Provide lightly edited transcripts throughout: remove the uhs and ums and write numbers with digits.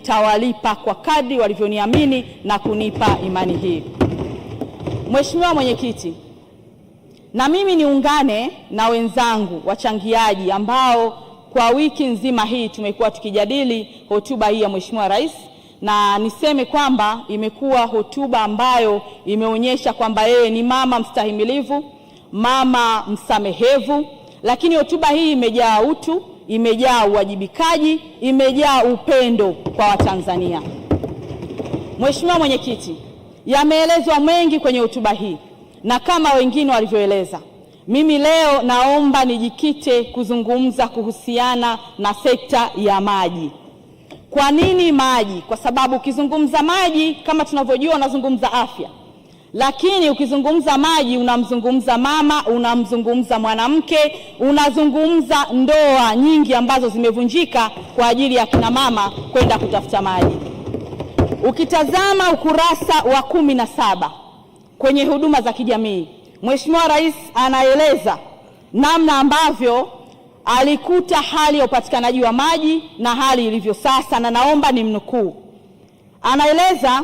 nitawalipa kwa kadri walivyoniamini na kunipa imani hii. Mheshimiwa Mwenyekiti, na mimi niungane na wenzangu wachangiaji ambao kwa wiki nzima hii tumekuwa tukijadili hotuba hii ya Mheshimiwa Rais, na niseme kwamba imekuwa hotuba ambayo imeonyesha kwamba yeye ni mama mstahimilivu, mama msamehevu, lakini hotuba hii imejaa utu, imejaa uwajibikaji, imejaa upendo kwa Watanzania. Mheshimiwa Mwenyekiti, yameelezwa mengi kwenye hotuba hii, na kama wengine walivyoeleza, mimi leo naomba nijikite kuzungumza kuhusiana na sekta ya maji. Kwa nini maji? Kwa sababu ukizungumza maji, kama tunavyojua, unazungumza afya. Lakini ukizungumza maji unamzungumza mama, unamzungumza mwanamke, unazungumza ndoa nyingi ambazo zimevunjika kwa ajili ya kina mama kwenda kutafuta maji. Ukitazama ukurasa wa 17 kwenye huduma za kijamii, Mheshimiwa Rais anaeleza namna ambavyo alikuta hali ya upatikanaji wa maji na hali ilivyo sasa, na naomba nimnukuu. Anaeleza,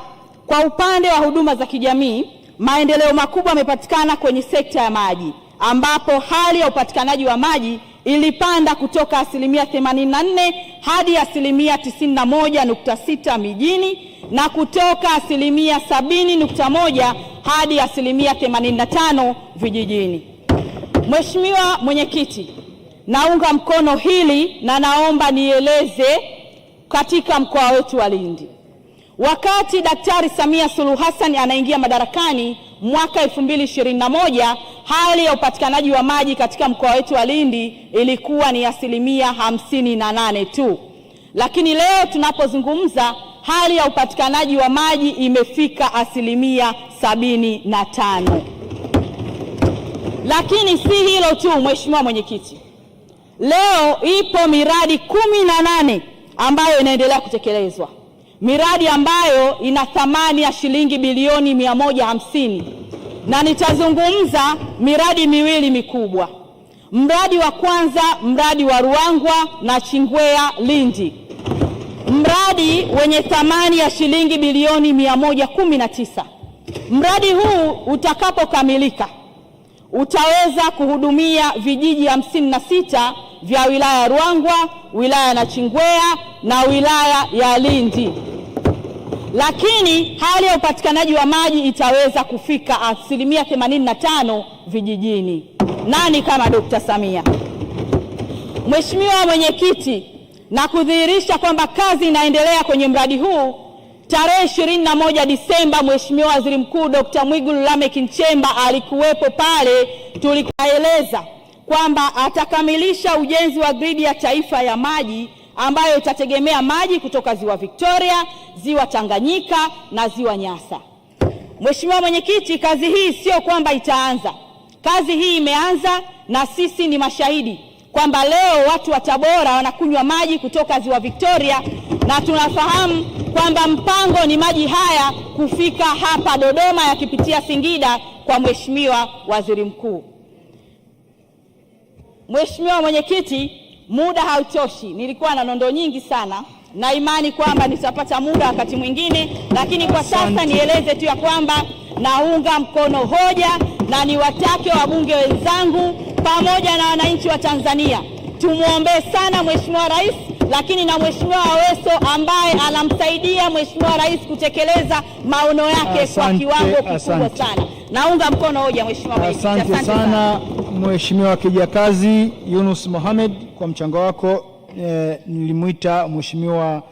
kwa upande wa huduma za kijamii, maendeleo makubwa yamepatikana kwenye sekta ya maji, ambapo hali ya upatikanaji wa maji ilipanda kutoka 84% hadi 91.6 mijini na kutoka 70.1 hadi 85 vijijini. Mheshimiwa Mwenyekiti, naunga mkono hili na naomba nieleze katika mkoa wetu wa Lindi. Wakati Daktari Samia Suluhu Hassan anaingia madarakani mwaka 2021, hali ya upatikanaji wa maji katika mkoa wetu wa Lindi ilikuwa ni 58% tu. Lakini leo tunapozungumza, hali ya upatikanaji wa maji imefika 75%. Lakini si hilo tu Mheshimiwa Mwenyekiti. Leo ipo miradi 18 ambayo inaendelea kutekelezwa. Miradi ambayo ina thamani ya shilingi bilioni 150, na nitazungumza miradi miwili mikubwa. Mradi wa kwanza, mradi wa Ruangwa na Chingwea Lindi. Mradi wenye thamani ya shilingi bilioni 119. Mradi huu utakapokamilika utaweza kuhudumia vijiji 56 vya wilaya ya Ruangwa, wilaya ya Nachingwea na wilaya ya Lindi. Lakini hali ya upatikanaji wa maji itaweza kufika 85% vijijini. Nani kama Dr. Samia? Mheshimiwa Mwenyekiti, na kudhihirisha kwamba kazi inaendelea kwenye mradi huu, tarehe 21 Disemba Mheshimiwa Waziri Mkuu Dr. Mwigulu Lameck Nchemba alikuwepo pale. Tulikaeleza kwamba atakamilisha ujenzi wa gridi ya taifa ya maji ambayo itategemea maji kutoka Ziwa Victoria, Ziwa Tanganyika na Ziwa Nyasa. Mheshimiwa Mwenyekiti, kazi hii sio kwamba itaanza. Kazi hii imeanza, na sisi ni mashahidi kwamba leo watu wa Tabora wanakunywa maji kutoka Ziwa Victoria, na tunafahamu kwamba mpango ni maji haya kufika hapa Dodoma yakipitia Singida kwa Mheshimiwa Waziri Mkuu. Mheshimiwa Mwenyekiti, muda hautoshi. Nilikuwa na nondo nyingi sana, na imani kwamba nitapata muda wakati mwingine, lakini kwa sasa nieleze tu ya kwamba naunga mkono hoja, na niwatake wabunge wenzangu pamoja na wananchi wa Tanzania tumuombee sana Mheshimiwa Rais, lakini na Mheshimiwa Aweso ambaye anamsaidia Mheshimiwa Rais kutekeleza maono yake kwa kiwango kikubwa sana. Naunga mkono hoja Mheshimiwa Mwenyekiti. Asante sana Mheshimiwa Kijakazi Yunus Mohamed kwa mchango wako. Nilimuita Mheshimiwa